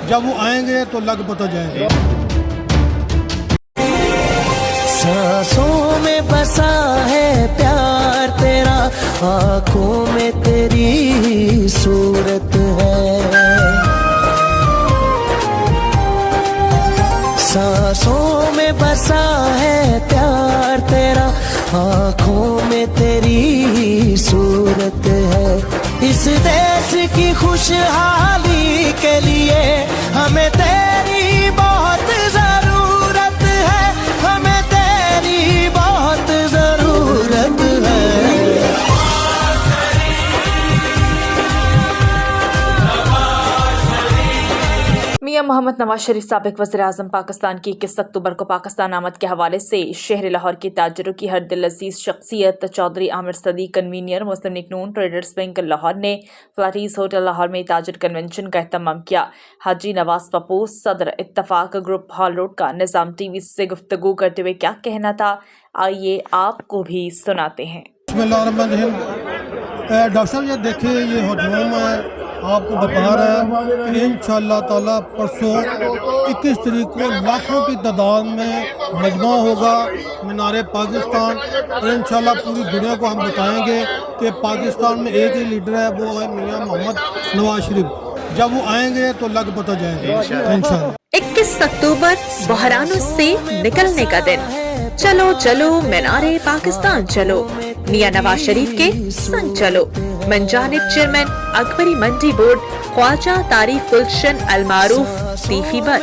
जब वो आएंगे तो लग पता जाएगा। सांसों में बसा है प्यार तेरा, आंखों में तेरी सूरत है। सांसों में बसा है प्यार तेरा, आंखों में तेरी सूरत है। इस देश की खुशहाली के लिए हमें तेरी बहुत जरूरत है, हमें तेरी बहुत जरूरत है। मियां मोहम्मद नवाज शरीफ साबिक वज़ीर आज़म पाकिस्तान की 21 अक्टूबर को पाकिस्तान आमद के हवाले से शहर लाहौर के ताजरों की हर दिल अजीज शख्सियत चौधरी आमिर सदी कन्वीनियर मुस्लिम लीग नून ट्रेडर्स बैंक लाहौर ने फ्लैटीज होटल लाहौर में ताजर कन्वेंशन का एहतमाम किया। हाजी नवाज पप्पू सदर इत्तफाक ग्रुप हॉल रोड का निज़ाम टीवी से गुफ्तगू करते हुए क्या कहना था, आइए आपको भी सुनाते हैं। डॉक्टर साहब ये देखिए, ये हजूम है, आपको बता रहा है कि इंशाअल्लाह ताला परसों 21 तारीख को लाखों की तादाद में मजमा होगा मीनार पाकिस्तान, और इंशाअल्लाह पूरी दुनिया को हम बताएंगे कि पाकिस्तान में एक ही लीडर है, वो है मियां मोहम्मद नवाज शरीफ। जब वो आएंगे तो लग पता जाएगा इंशाअल्लाह। 21 अक्टूबर बहरानों से निकलने का दिन, चलो चलो मीनारे पाकिस्तान चलो, मियां नवाज शरीफ के संग चलो। मंजानिब चेयरमैन अकबरी मंडी बोर्ड ख्वाजा तारीफ गुलशन अलमारूफ तीफी बट।